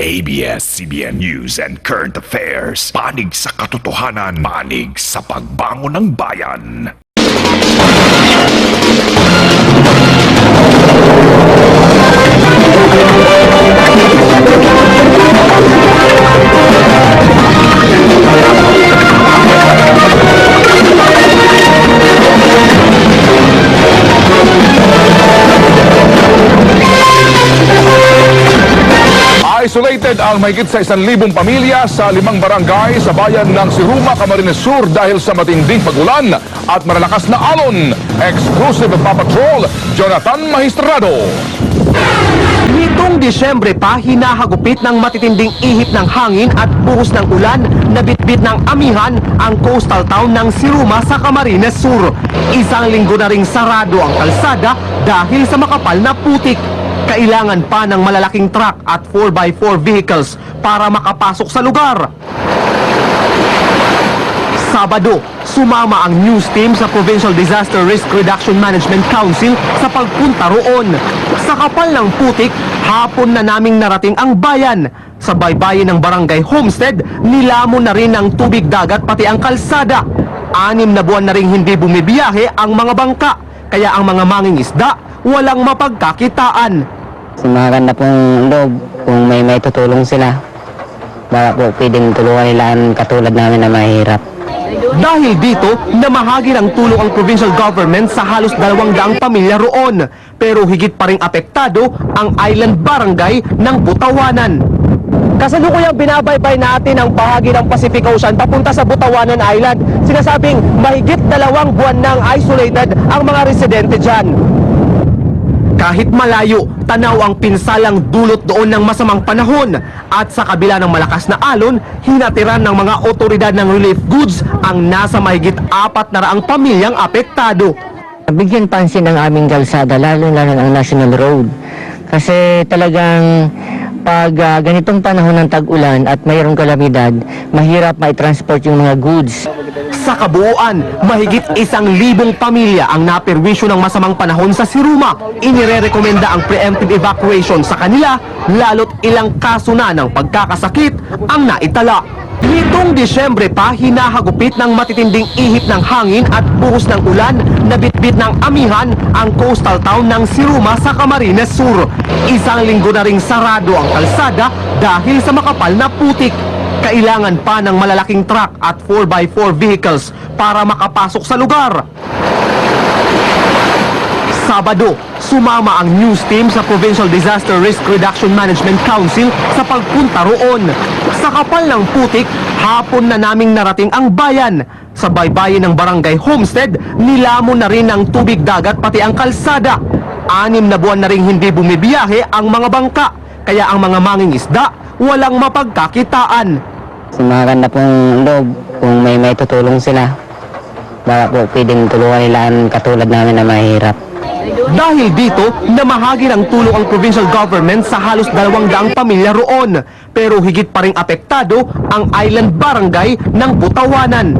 ABS-CBN News and Current Affairs. Panig sa katotohanan, panig sa pagbangon ng bayan. Isolated ang mahigit sa 1,000 pamilya sa 5 barangay sa bayan ng Siruma, Camarines Sur dahil sa matinding pagulan at malalakas na alon. Exclusive Patrol, Jonathan Magistrado. Nitong Disyembre pa, hinahagupit ng matitinding ihip ng hangin at buhos ng ulan na bitbit ng amihan ang coastal town ng Siruma sa Camarines Sur. Isang linggo na ring sarado ang kalsada dahil sa makapal na putik. Kailangan pa ng malalaking truck at 4x4 vehicles para makapasok sa lugar. Sabado, sumama ang news team sa Provincial Disaster Risk Reduction Management Council sa pagpunta roon. Sa kapal ng putik, hapon na naming narating ang bayan. Sa baybayin ng Barangay Homestead, nilamon na rin ng tubig dagat pati ang kalsada. 6 na buwan na rin hindi bumibiyahe ang mga bangka, kaya ang mga mangingisda walang mapagkakitaan. Maganda pong loob kung may tutulong sila. Baka po pwedeng tulungan nila ang katulad namin na mahirap. Dahil dito, namahagi ng tulong ang provincial government sa halos 200 pamilya roon. Pero higit pa ring apektado ang island barangay ng Butawanan. Kasalukuyang binabaybay natin ang bahagi ng Pacific Ocean papunta sa Butawanan Island. Sinasabing mahigit 2 buwan nang isolated ang mga residente dyan. Kahit malayo, tanaw ang pinsalang dulot doon ng masamang panahon. At sa kabila ng malakas na alon, hinatiran ng mga otoridad ng relief goods ang nasa mahigit 400 pamilyang apektado. Bigyan pansin ang aming kalsada, lalo-lalo ang National Road. Kasi talagang pag ganitong panahon ng tag-ulan at mayroong kalamidad, mahirap mai-transport yung mga goods. Sa kabuuan, mahigit 1,000 pamilya ang naperwisyo ng masamang panahon sa Siruma. Inirerekomenda ang preemptive evacuation sa kanila, lalo't ilang kaso na ng pagkakasakit ang naitala. Nitong Disyembre pa, hinahagupit ng matitinding ihip ng hangin at buhos ng ulan na bitbit ng amihan ang coastal town ng Siruma sa Camarines Sur. Isang linggo na ring sarado ang kalsada dahil sa makapal na putik. Kailangan pa ng malalaking truck at 4x4 vehicles para makapasok sa lugar. Sabado, sumama ang news team sa Provincial Disaster Risk Reduction Management Council sa pagpunta roon. Sa kapal ng putik, hapon na naming narating ang bayan. Sa baybayin ng Barangay Homestead, nilamon na rin ng tubig dagat pati ang kalsada. 6 na buwan na rin hindi bumibiyahe ang mga bangka, kaya ang mga mangingisda walang mapagkakitaan. Maganda pong loob kung may tutulong sila. Baka po pwedeng tulungan nila ang katulad namin na mahirap. Dahil dito, namahagi ng tulong ang provincial government sa halos 200 pamilya roon. Pero higit pa ring apektado ang island barangay ng Butawanan.